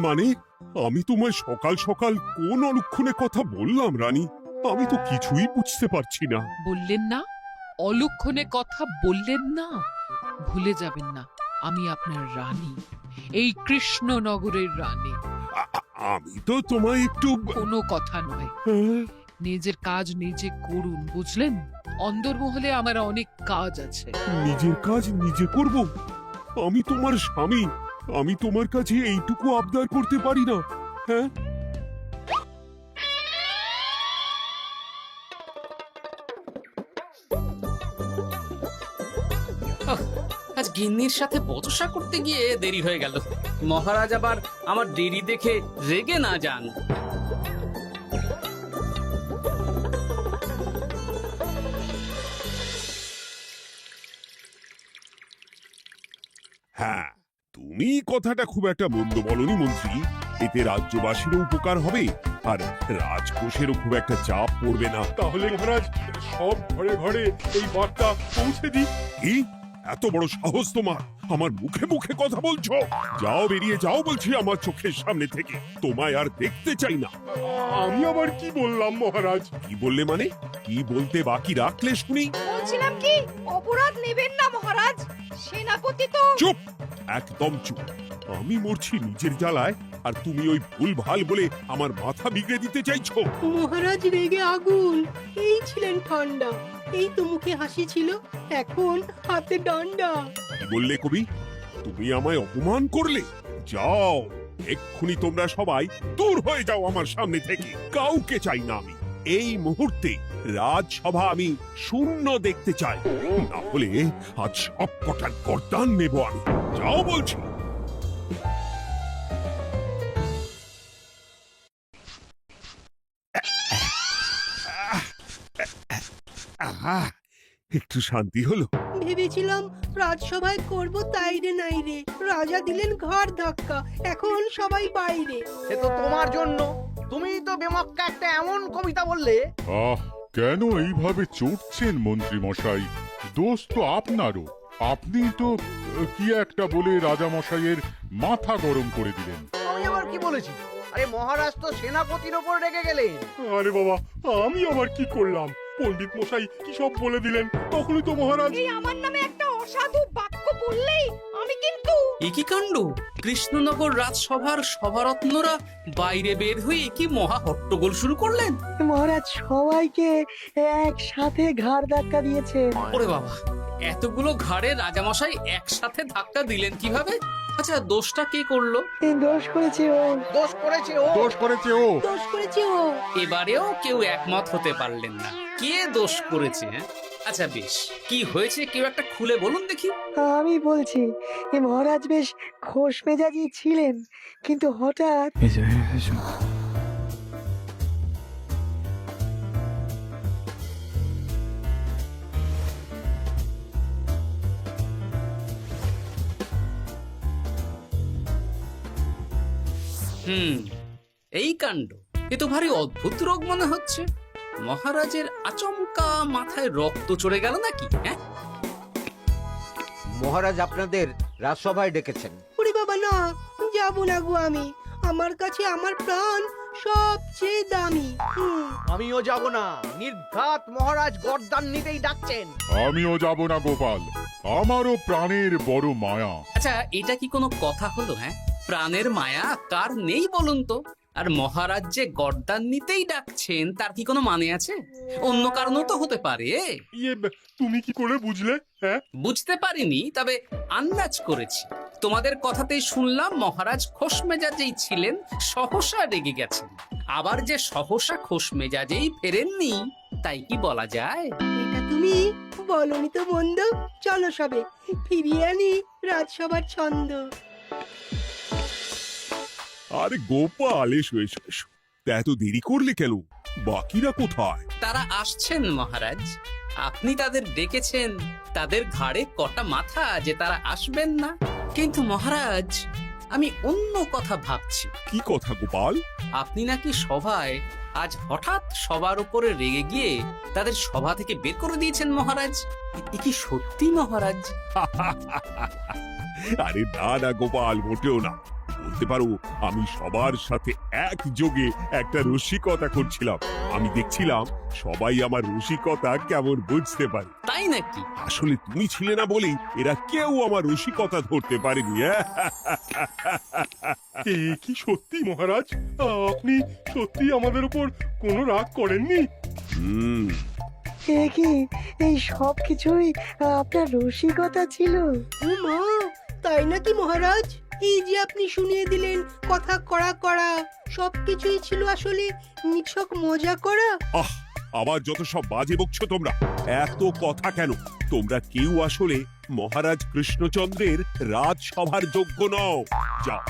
মানে আমি তোমায় সকাল সকাল কোন অলক্ষণে কথা বললাম রানী? আমি তো কিছুই বুঝতে পারছি না। বললেন না, অলক্ষণে কথা বললেন না। ভুলে যাবেন না, আমি আপনার রানী, এই কৃষ্ণনগরের রানী। আমি তো তোমায় একটু কোনো কথা নয়, হ্যাঁ? নিজের কাজ নিজে করুন, বুঝলেন? অন্দরমহলে আমার অনেক কাজ আছে। নিজের কাজ নিজে করব? আমি তোমার স্বামী, আমি তোমার কাছে এইটুকু আবদার করতে পারি না? হ্যাঁ, আজ গিন্নির সাথে বচসা করতে গিয়ে দেরি হয়ে গেল। মহারাজ আবার আমার দেরি দেখে রেগে না যান। হ্যাঁ, তুমি কথাটা খুব একটা মন্দ বলনি মন্ত্রী। এতে রাজ্যবাসীরও উপকার হবে, আর রাজকোষেরও খুব একটা চাপ পড়বে না। তাহলে মহারাজ সব ঘরে ঘরে এই বার্তা পৌঁছে দিই। কি এত বড় সাহস তোমার? আমার মুখে মুখে কথা বলছো? যাও, বেরিয়ে যাও বলছি আমার চোখের সামনে থেকে। তোমায় আর দেখতে চাই না। আমি আবার কি বললাম মহারাজ? কি বললে মানে? কি বলতে বাকি রাখলে শুনি? বলছিলাম কি, অপরাধ নেবেন না মহারাজ, সেনাপতি তো। চুপ, একদম চুপ। আমি মরছি নিজের জ্বালায়, আর তুমি ওই ভুল ভাল বলে আমার মাথা বিগড়ে দিতে চাইছো? মহারাজ রেগে আগুন, এই ছিলেন ঠান্ডা, এই তো মুখে হাসি ছিল, এখন হাতে ডান্ডা। কি বললে কবি? তুমি আমায় অপমান করলে? যাও, এক্ষুনি তোমরা সবাই দূর হয়ে যাও আমার সামনে থেকে। কাউকে চাই না আমি। এই মুহূর্তে রাজসভা আমি শূন্য দেখতে চাই, না হলে আজ সব কটার গর্দান নেব আমি। যাও বলছি। আহা, একটু শান্তি হলো। ভেবেছিলাম রাজসভায় করব তাই রে নাই রে, রাজা দিলেন ঘাড় ধাক্কা, এখন সবাই বাইরে। সে তো তোমার জন্য, তুমিই তো বেমক্কা একটা এমন কবিতা বললে। আহ, কেন এইভাবে চড়ছেন মন্ত্রী মশাই? দোষ তো আপনারও। আপনি তো কি একটা বলে রাজা মশাইয়ের মাথা গরম করে দিলেন। আমি আবার কি বলেছি? আরে মহারাজ তো সেনাপতির ওপর রেগে গেলেন। আরে বাবা, আমি আবার কি করলাম? পণ্ডিত মশাই কি সব বলে দিলেন, তখনই তো মহারাজ। এই আমার নামে একটা অসাধু বাক্য বললেই আমি কিন্তু। এ কি কাণ্ড! কৃষ্ণনগর রাজসভার সভারত্নরা বাইরে বের হয়ে কি মহা হট্টগোল শুরু করলেন। মহারাজ সবাইকে একসাথে ঘাড় ধাক্কা দিয়েছে। ওরে বাবা, এতগুলো ঘাড়ে রাজামশাই একসাথে ধাক্কা দিলেন কিভাবে? আচ্ছা, দোষটা কে করলো? দোষ করেছে ও, দোষ করেছে ও। দোষ করেছে ও। দোষ করেছে ও। এবারেও কেউ একমত হতে পারলেন না কে দোষ করেছে। আচ্ছা বেশ, কি হয়েছে কেউ একটা খুলে বলুন দেখি। আমি বলছি, মহারাজ বেশ খোশ মেজাজি ছিলেন, কিন্তু হঠাৎ এই কাণ্ড! এ তো ভারী অদ্ভুত রোগ মনে হচ্ছে। মহারাজের আচমকা মাথায় রক্ত চড়ে গেল নাকি? হ্যাঁ, মহারাজ আপনাদের রাজসভায় ডেকেছেন। ওরে বাবা না, যাবো না গো আমি, আমার কাছে আমার প্রাণ সবচেয়ে দামি। আমিও যাব না, নির্ঘাত মহারাজ গর্দান নিতেই ডাকছেন। আমিও যাব না গোপাল, আমারও প্রাণের বড় মায়া। আচ্ছা, এটা কি কোনো কথা হলো? হ্যাঁ, প্রাণের মায়া কার নেই বলুন তো? আর মহারাজ যে গর্দান নিতেই ডাকছেন তার কি কোনো মানে আছে? অন্য কারণও তো হতে পারে। তুমি কি করে বুঝলে? হ্যাঁ, বুঝতে পারিনি, তবে আন্দাজ করেছি। তোমাদের কথাতেই শুনলাম মহারাজ খোশ মেজাজেই ছিলেন, সহসা রেগে গেছেন। আবার যে সহসা খোশ মেজাজেই ফেরেননি, তাই কি বলা যায়? এটা তুমি বলনি তো বন্ধু, চলো সবে ফিরিয়ে আনি রাজসভার ছন্দ। আরে গোপাল, এসো এসো এসো। তা এত দেরি করলে কেন? বাকিরা কোথায়? তারা আসছেন মহারাজ। আপনি তাদের ডেকেছেন, তাদের ঘাড়ে কটা মাথা যে তারা আসবেন না। কিন্তু মহারাজ, আমি অন্য কথা ভাবছি। কি কথা গোপাল? আপনি নাকি সভায় আজ হঠাৎ সবার উপরে রেগে গিয়ে তাদের সভা থেকে বের করে দিয়েছেন মহারাজ। এ কি সত্যি মহারাজ? আরে না না গোপাল, মোটেও না। বলতে পারো আমি সবার সাথে একযোগে একটা রসিকতা করছিলাম। আমি দেখছিলাম সবাই আমার রসিকতা কেমন বুঝতে পারে। তাই নাকি? আসলে তুমি ছিলে না বলেই এরা কেউ আমার রসিকতা ধরতে পারেনি। এ কি সত্যি মহারাজ, আপনি সত্যি আমাদের উপর কোনো রাগ করেননি? হুম, এ কি এই সব কিছুই আপনার রসিকতা ছিল? ও মা, তাই নাকি মহারাজ? এই যে আপনি শুনিয়ে দিলেন কথা কড়া কড়া, সবকিছুই ছিল আসলে নিছক মজা করা। আহ, আবার যত সব বাজে বকছো তোমরা। এত কথা কেন? তোমরা কেউ আসলে মহারাজ কৃষ্ণচন্দ্রের রাজসভার যোগ্য নও। যাও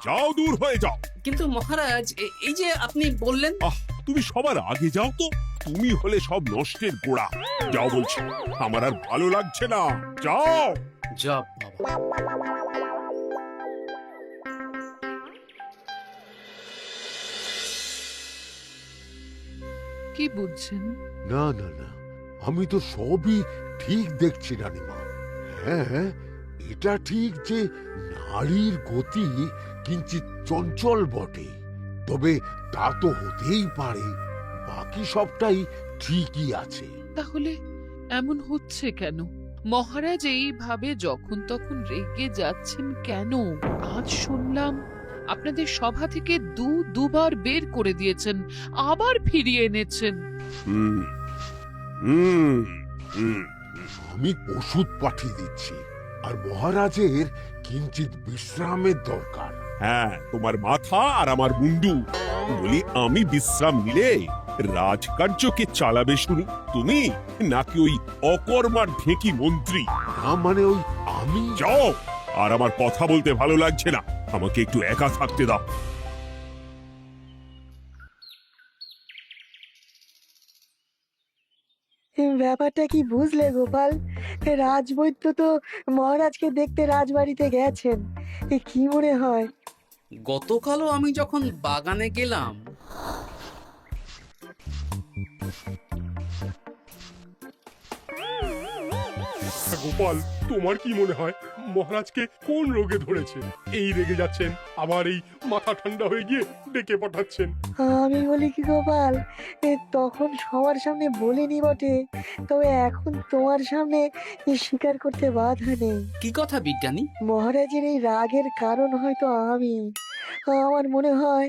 যাও, দূর হয়ে যাও। কিন্তু মহারাজ, এই যে আপনি বললেন। আহ, তুমি সবার আগে যাও তো। তুমি হলে সব নষ্টের গোড়া। যাও বলছি, আমার আর ভালো লাগছে না। যাও। জব বাবা। কি বুঝছেন? না না না, আমি তো সবই ঠিক দেখছি রানীমা। হ্যাঁ, এটা ঠিক যে নারীর গতি কিঞ্চিত চঞ্চল বটে, তবে তা তো হতেই পারে। বাকি সবটাই ঠিকই আছে। তাহলে এমন হচ্ছে কেন? মহারাজ এইভাবে যখন তখন রেগে যাচ্ছেন কেন? আজ শুনলাম আপনাদের সভা থেকে দুবার বের করে দিয়েছেন, আবার ফিরিয়ে এনেছেন। হুম হুম হুম। আমি ওষুধ পাঠিয়ে দিচ্ছি, আর মহারাজের কিঞ্চিত বিশ্রামের দরকার। হ্যাঁ, তোমার মাথা আর আমার মুন্ডু। বলি, আমি বিশ্রাম নিলে রাজকার্যকে চালাবে শুনি তুমি, নাকি ওই অকর্মার ঢেকি মন্ত্রী? না মানে ওই আমি। যাও, আর আমার কথা বলতে ভালো লাগছে না। আমাকে একটু একা থাকতে দাও। ব্যাপারটা কি বুঝলে গোপাল? রাজবৈদ্য তো মহারাজকে দেখতে রাজবাড়িতে গেছেন। কি মনে হয়? গতকালও আমি যখন বাগানে গেলাম, গোপাল, তোমার কি মনে হয় মহারাজকে কোন রোগে ধরেছে? এই রেগে যাচ্ছেন, আবার এই মাথা ঠান্ডা হয়ে গিয়ে ডেকে পাঠাচ্ছেন। আমি বলি কি গোপাল, তখন সবার সামনে বলিনি বটে, তবে এখন তোমার সামনে স্বীকার করতে বাধা নেই। কি কথা বিজ্ঞানী? মহারাজের এই রাগের কারণ হয়তো আমি। আমার মনে হয়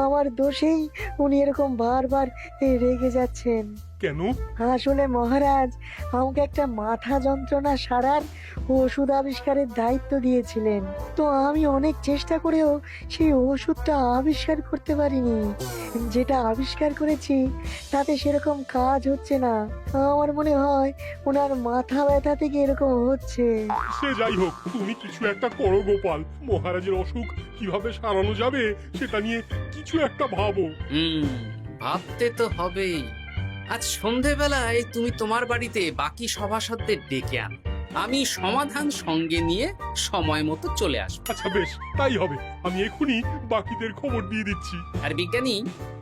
আমার দোষেই উনি এরকম বারবার রেগে যাচ্ছেন। কেন? আসলে মহারাজ আমাকে একটা মাথা যন্ত্রণা সারার ওষুধ আবিষ্কারের দায়িত্ব দিয়েছিলেন, তো আমি অনেক চেষ্টা করেও সেই ওষুধটা আবিষ্কার করতে পারিনি। যেটা আবিষ্কার করেছি তাতে সেরকম কাজ হচ্ছে না। আমার মনে হয় ওনার মাথা ব্যথা থেকে এরকম হচ্ছে। সে যাই হোক, তুমি কিছু একটা করো গোপাল। মহারাজের অসুখ কিভাবে সারানো যাবে সেটা নিয়ে কিছু একটা ভাবো। ভাবতে তো হবেই। আজ সন্ধেবেলায় তুমি তোমার বাড়িতে বাকি সভাসদদের ডেকে আনো, আমি সমাধান সঙ্গে নিয়ে সময় মতো চলে আসবো। আচ্ছা বেশ, তাই হবে। আমি এখনই বাকিদের খবর দিয়ে দিচ্ছি। আর বিজ্ঞানী,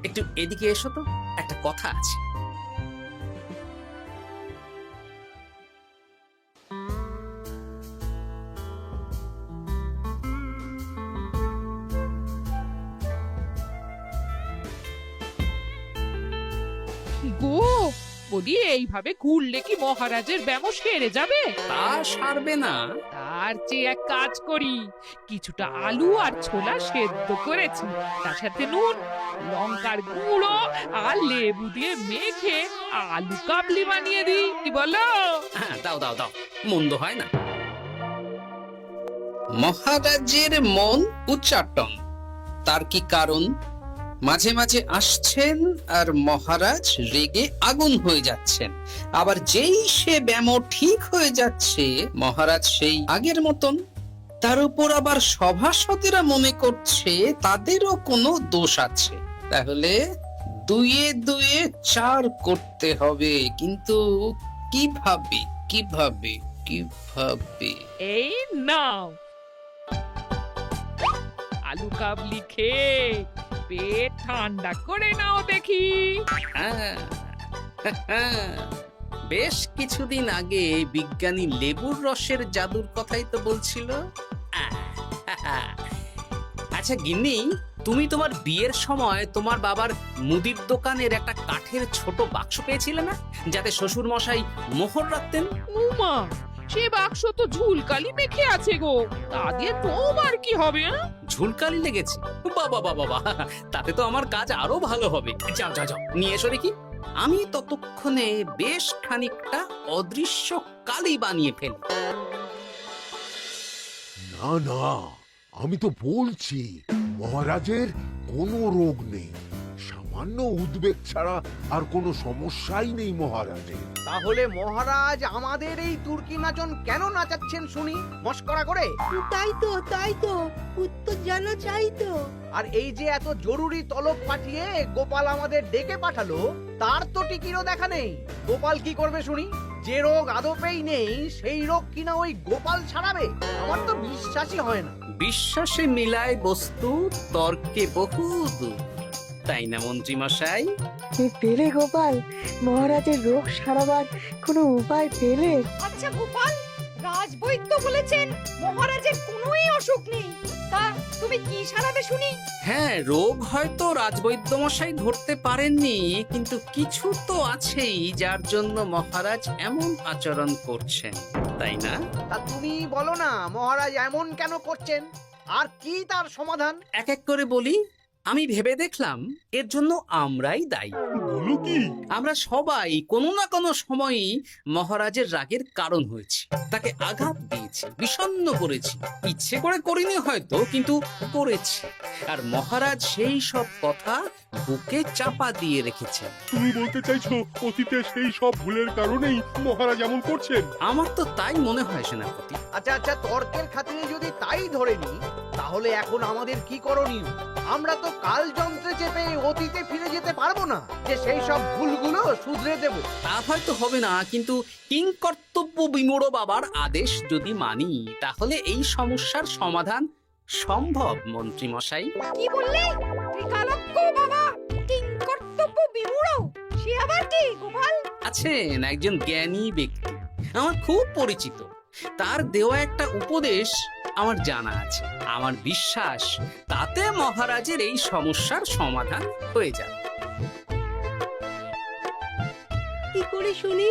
একটু এদিকে এসো তো, একটা কথা আছে। গো, বলি এইভাবে ঘুরলে কি মহারাজের ব্যামো সেরে যাবে? তা সারবে না। তার চেয়ে এক কাজ করি, কিছুটা আলু আর ছোলা সেদ্ধ করেছি, তার সাথে নুন, লঙ্কার গুঁড়ো আর লেবু দিয়ে মেখে আলু কাবলি বানিয়ে দিই, কি বলো? হ্যাঁ, দাও দাও দাও, মন্দ হয় না। মহারাজের মন উচ্চাটন। তার কি কারণ? মাঝে মাঝে আসছেন আর মহারাজ রেগে আগুন হয়ে যাচ্ছেন, আবার যেই সে ব্যামো ঠিক হয়ে যাচ্ছে মহারাজ সেই আগের মতন। তার উপর আবার সভাসদেরা মনে করছে তাদেরও কোনো দোষ আছে। তাহলে দুয়ে দুয়ে চার করতে হবে, কিন্তু কিভাবে কিভাবে কিভাবে? এই নাও আলু কাবলি খেয়ে পেট ঠান্ডা করে নাও দেখি। হ্যাঁ, বেশ কিছুদিন আগে বিজ্ঞানী লেবুর রসের জাদুর কথাই তো বলছিল। আর আচ্ছা গিন্নি, তুমি তোমার বিয়ের সময় তোমার বাবার মুদির দোকানের একটা কাঠের ছোট বাক্স পেয়েছিলে না, যাতে শ্বশুর মশাই মোহর রাখতেন? উমা, সে বাক্স তো ঝুলকালি মেখে আছে গো, তা দিয়ে তোমার কি হবে? ঝুলকালি লেগেছে? বাবা বাবা বাবা, তাতে তো আমার কাজ আরো ভালো হবে। যাও যাও যাও, নিয়ে এসো দেখি। আমি ততক্ষণে বেশ খানিকটা অদৃশ্য কালি বানিয়ে ফেলি। না না, আমি তো বলছি মহারাজের কোনো রোগ নেই, সামান্য উদ্বেগ ছাড়া আর কোনো সমস্যাই নেই মহারাজের। তাহলে মহারাজ আমাদের এই তুর্কি নাচন কেন নাচাচ্ছেন শুনি, মস্করা করে? তাই তো উত্তর জানা চাই তো। আর এই যে এত জরুরি তলব পাঠিয়ে গোপাল আমাদের ডেকে পাঠালো, তার তো টিকিরও দেখা নেই। গোপাল কি করবে শুনি? যে রোগ আদপেই নেই সেই রোগ কিনা ওই গোপাল ছাড়াবে? আমার তো বিশ্বাসই হয় না। বিশ্বাসে মিলায় বস্তু, তর্কে বহু দূর, তাই না মন্ত্রী মশাই? পেলে গোপাল, মহারাজের রোগ সারাবার কোনো উপায় পেলে? আচ্ছা গোপাল, রাজবৈদ্য বলেছেন মহারাজের কোনোই অসুখ নেই, তা তুমি কি সারাবে শুনি? হ্যাঁ, রোগ হয়তো রাজবৈদ্য মশাই ধরতে পারেননি, কিন্তু কিছু তো আছেই যার জন্য মহারাজ এমন আচরণ করছেন, তাই না? তা তুমি বলো না মহারাজ এমন কেন করছেন, আর কি তার সমাধান? এক এক করে বলি। আমি ভেবে দেখলাম এর জন্য আমরাই দায়ী। বলো কি? আমরা সবাই কোনো না কোনো সময়ই মহারাজের রাগের কারণ হয়েছি, তাকে আঘাত দিয়েছি, বিষণ্ণ করেছি। ইচ্ছে করে করিনি হয়তো, কিন্তু করেছি। আর মহারাজ সেই সব কথা বুকে চাপা দিয়ে রেখেছেন। তুমি বলতে চাইছো অতীতে সেই সব ভুলের কারণেই মহারাজ এমন করছেন? আমার তো তাই মনে হয় সেনাপতি। আচ্ছা আচ্ছা, তর্কের খাতিরে যদি তাই ধরে নি, তাহলে এখন আমাদের কি করণীয়? আমরা তো কাল যন্ত্রে চেপে অতীতে ফিরে যেতে পারবো না যে সেই সব ভুলগুলো শুধরে দেব। তা হয়তো হবে না, কিন্তু কিংকর্তব্য বিমূঢ় বাবার আদেশ যদি মানি, তাহলে এই সমস্যার সমাধান সম্ভব মন্ত্রী মশাই। কি বললে? ত্রিকালজ্ঞ বাবা কিংকর্তব্য বিমূঢ়, সে আবার কি গোপাল? আছেন একজন জ্ঞানী ব্যক্তি, আমার খুব পরিচিত। তার দেওয়া একটা উপদেশ আমার জানা আছে। আমার বিশ্বাস তাতে মহারাজের এই সমস্যার সমাধান হয়ে যাবে। কি করে শুনি?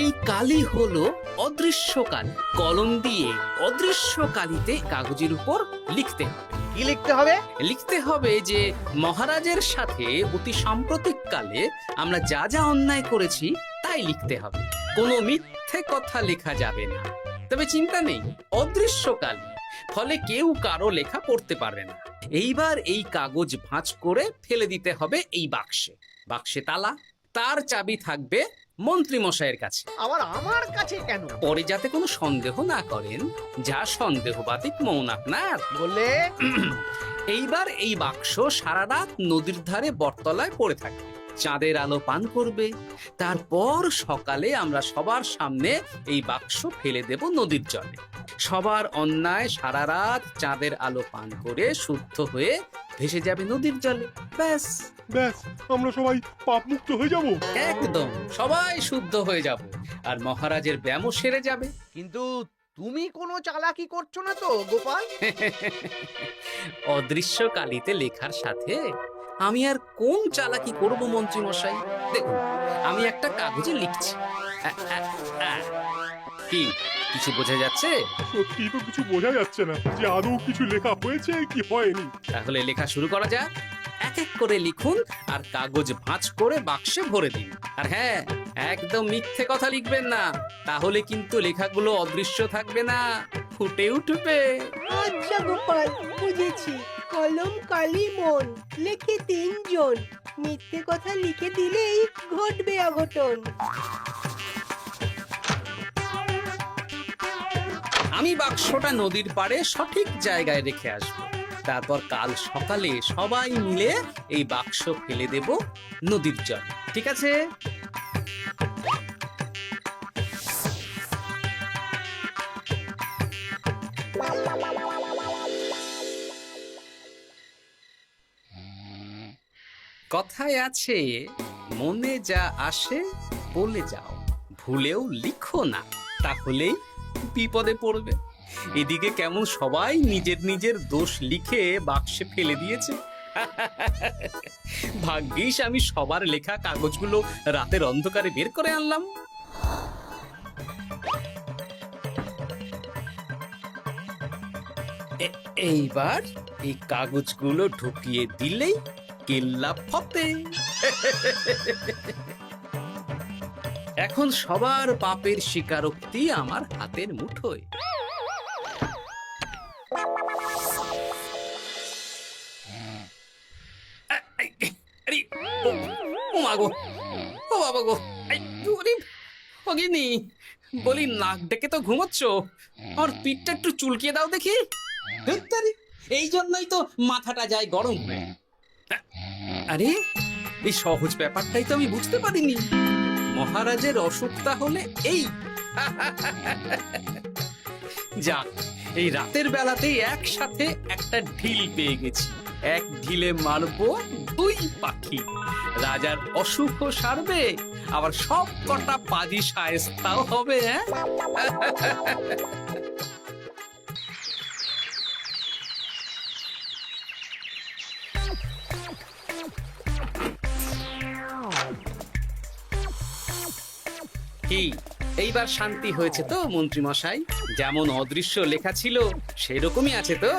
এই কালি হলো অদৃশ্য কালি। কলম দিয়ে অদৃশ্য কালিতে কাগজের উপর লিখতে হবে। কি লিখতে হবে? লিখতে হবে যে মহারাজের সাথে অতি সাম্প্রতিক কালে আমরা যা যা অন্যায় করেছি তাই লিখতে হবে। কোনো মিথ্যে কথা লেখা যাবে না। তবে চিন্তা নেই, অদৃশ্য কালি, ফলে কেউ কারো লেখা পড়তে পারবে না। এইবার এই কাগজ ভাঁজ করে ফেলে দিতে হবে এই বাক্সে। বাক্সে তালা, তার চাবি থাকবে মন্ত্রী মশাইয়ের কাছে। আবার আমার কাছে কেন? পরে যাতে কোনো সন্দেহ না করেন, যা সন্দেহবাতিক মন আপনার। বললে এইবার এই বাক্স সারা রাত নদীর ধারে বটতলায় পড়ে থাকবে, চাঁদের আলো পান করবে। তারপর সকালে আমরা সবার সামনে এই বাক্স ফেলে দেব নদীর জলে। সবার অন্যায় সারা রাত চাঁদের আলো পান করে শুদ্ধ হয়ে ভেসে যাবে নদীর জলে। ব্যাস ব্যাস, আমরা সবাই পাপ মুক্ত হয়ে যাব। একদম সবাই শুদ্ধ হয়ে যাব, আর মহারাজের ব্যায়ামও সেরে যাবে। কিন্তু তুমি কোনো চালাকি করছো না তো গোপাল? অদৃশ্য কালিতে লেখার সাথে আমি আর কোন চালাকি করব মন্ত্রী মশাই? দেখুন, আমি একটা কাগজে লিখছি। কি কিছু বোঝা যাচ্ছে? সত্যি তো কিছু বোঝা যাচ্ছে না যে আদৌ কিছু লেখা হয়েছে কি হয়নি। তাহলে লেখা শুরু করা যাক। এক এক করে লিখুন আর কাগজ ভাঁজ করে বাক্সে ভরে দিন। আর হ্যাঁ, একদম মিথ্যে কথা লিখবেন না, তাহলে কিন্তু লেখাগুলো অদৃশ্য থাকবে না, ফুটে উঠবে। আচ্ছা গোপাল, বুঝেছি। কলম কালি মন, লেখে 3 জন। মিথ্যে কথা লিখে দিলেই ঘটবে অঘটন। আমি বাক্সটা নদীর পাড়ে সঠিক জায়গায় রেখে আসবো। তারপর কাল সকালে সবাই মিলে এই বাক্স ফেলে দেব নদীর জলে। ঠিক আছে? কথায় আছে, মনে যা আসে বলে যাও, ভুলেও লিখো না, তাহলেই বিপদে পড়বে। এদিকে কেমন সবাই নিজের নিজের দোষ লিখে বাক্সে ফেলে দিয়েছে। ভাগ্যিস আমি সবার লেখা কাগজগুলো রাতের অন্ধকারে বের করে আনলাম। এইবার এই কাগজগুলো ঢুকিয়ে দিলেই কেল্লা ফতে। এখন সবার পাপের স্বীকারোক্তি আমার হাতের মুঠোয়। আরে, ও মা গো, ও বাবা গো, বলি নাক ডেকে তো ঘুমোচ্ছ, আর পিঠটা একটু চুলকিয়ে দাও দেখি। ধুত্তারি, এই জন্যই তো মাথাটা যায় গরম হয়ে। আরে, এই সহজ ব্যাপারটাই তো আমি বুঝতে পারিনি। মহারাজের অসুখ তাহলে এই। যাক, এই রাতের বেলাতেই একসাথে একটা ঢিল পেয়ে গেছি। এক ঢিলে মারবো 2 পাখি। রাজার অসুখও সারবে, আবার সব কটা পাজি শায়েস্তাও হবে। কি এইবার শান্তি হয়েছে তো মন্ত্রী মশাই? যেমন অদৃশ্য লেখা ছিল সেরকমই আছে তো?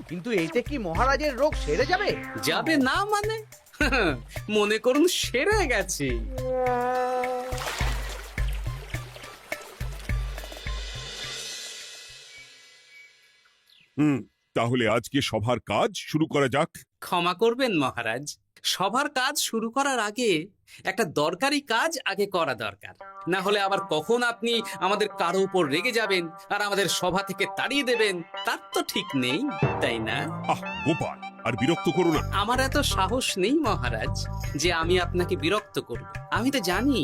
কিন্তু এইতে কি মহারাজের রোগ সেরে যাবে? যাবে না মানে? মনে করুন সেরে গেছে। তাহলে আজকে সভার কাজ শুরু করা যাক। ক্ষমা করবেন মহারাজ, সবার কাজ শুরু করার আগে একটা দরকারি কাজ আগে করা দরকার। না হলে আবার কখন আপনি আমাদের কারো উপর রেগে যাবেন আর আমাদের সভা থেকে তাড়িয়ে দেবেন তার তো ঠিক নেই, তাই না? গোপাল, আর বিরক্ত করো না। আমার এত সাহস নেই মহারাজ যে আমি আপনাকে বিরক্ত করব। আমি তো জানি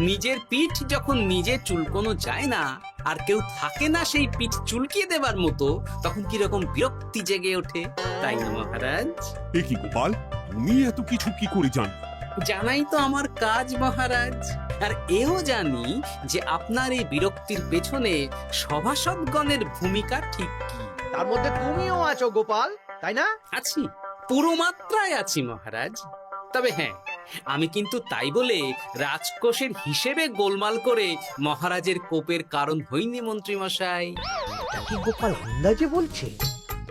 নিজের পিঠ যখন নিজে চুলকোনো যায় না, আর কেউ থাকে না সেই পিঠ চুলকিয়ে দেবার মতো, তখন কিরকম বিরক্তি জেগে ওঠে, তাই না মহারাজ? এ কি গোপাল, তুমি এত কিছু কি করে জানো? জানাই তো আমার কাজ মহারাজ। আর এও জানি যে আপনার এই বিরক্তির পেছনে সভাসদগণের ভূমিকা ঠিক কি। তার মধ্যে তুমিও আছো গোপাল, তাই না? আছি, পুরো মাত্রায় আছি মহারাজ। তবে হ্যাঁ, আমি কিন্তু তাই বলে রাজকোষের হিসেবে গোলমাল করে মহারাজের কোপের কারণ হইনি মন্ত্রী মশাই। কি গোপাল আন্দাজে বলছে?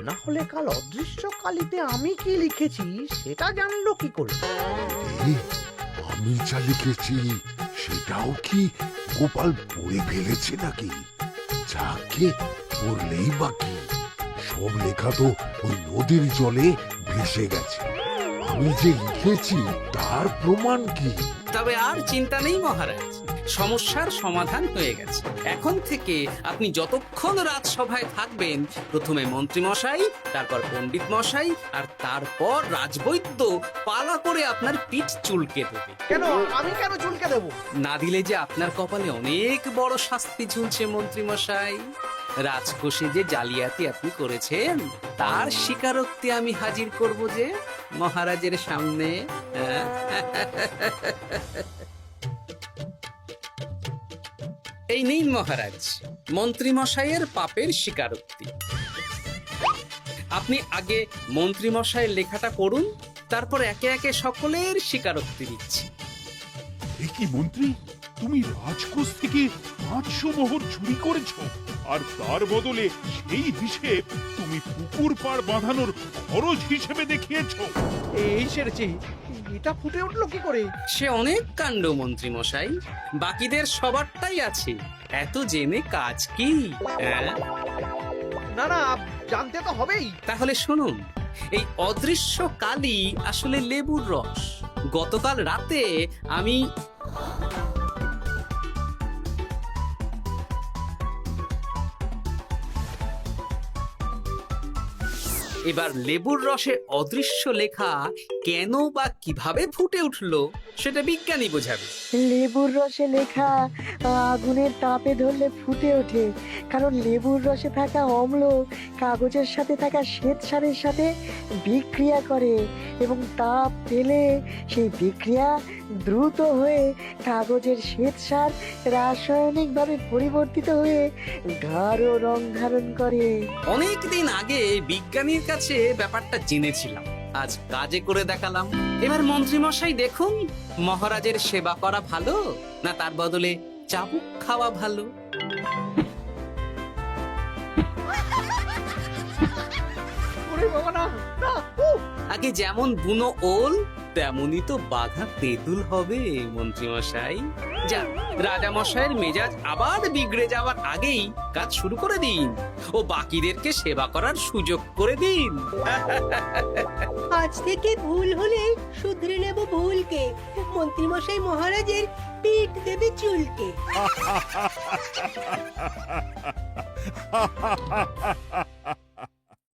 না হলে কাল অদৃশ্য কালিতে আমি কি লিখেছি সেটা জানলো কি করে? এই, আমি যা লিখেছি সেটাও কি গোপাল পড়ে ফেলেছে নাকি? যাকে পড়লেই বাকি, সব লেখা তো ওই নদীর জলে ভেসে গেছে। আমি যে লিখেছি তার প্রমাণ কি? তবে আর চিন্তা নেই মহারাজ, সমস্যার সমাধান হয়ে গেছে। এখন থেকে আপনি যতক্ষণ রাজসভায় থাকবেন, প্রথমে মন্ত্রী মশাই, তারপর পণ্ডিত মশাই, আর তারপর রাজবৈদ্য পালা করে আপনার পিঠ চুলকে দেবে। কেন আমি কেন চুলকে দেবো? না দিলে যে আপনার কপালে অনেক বড় শাস্তি ঝুলছে মন্ত্রী মশাই। রাজকোষে যে জালিয়াতি আপনি করেছেন তার স্বীকারোক্তি আমি হাজির করব যে মহারাজের সামনে। এই নিন মহারাজ, মন্ত্রী মশাইয়ের পাপের স্বীকারোক্তি। আপনি আগে মন্ত্রী মশাইয়ের লেখাটা পড়ুন, তারপর একে একে সকলের স্বীকারোক্তি দিচ্ছি। এ কি মন্ত্রী, তুমি রাজকোষ থেকে 500 মোহর চুরি করেছো, আর তার বদলে সেই হিসেব তুমি পুকুর পাড় বাঁধানোর খরচ হিসেবে দেখিয়েছো। এই সেরেছি, এটা ফুটে উঠলো কি করে? সে অনেক কাণ্ড মন্ত্রী মশাই, বাকিদের সবারটাই আছে, এত জেনে কাজ কি? না না, জানতে তো হবেই। তাহলে শুনুন, এই অদৃশ্য কালি আসলে লেবুর রস। গতকাল রাতে আমি এবার লেবুর রসে অদৃশ্য লেখা কেন বা কিভাবে ফুটে উঠলো সেটা বিজ্ঞানী বোঝাবে। লেবুর রসে লেখা আগুনের তাপে ধরলে ফুটে ওঠে, কারণ লেবুর রসে থাকা অম্ল কাগজের সাথে থাকা শ্বেতসারের সাথে বিক্রিয়া করে এবং তাপ পেলে সেই বিক্রিয়া দ্রুত হয়ে কাগজের শ্বেতসার রাসায়নিকভাবে পরিবর্তিত হয়ে গাঢ় রং ধারণ করে। অনেক দিন আগে বিজ্ঞানীর কাছে ব্যাপারটা জেনেছিলাম, আজ কাজে করে দেখালাম। এবার মন্ত্রী মশাই দেখুন, মহারাজের সেবা করা ভালো না তার বদলে চাবুক খাওয়া ভালো। ওরে বাবা না, না, উফ! আগে যেমন বুনো ওল তেমনই তো বাঘা তেঁতুল হবে মন্ত্রী মশাই। যা, রাজা মশাইয়ের মেজাজ আবার বিগড়ে যাওয়ার আগেই কাজ শুরু করে দিন ও বাকিদেরকে সেবা করার সুযোগ করে দিন। আজ থেকে ভুল হলে শুধরে নেব ভুলকে। মন্ত্রীমশাই মহারাজের পিঠ দেবে চুলকে।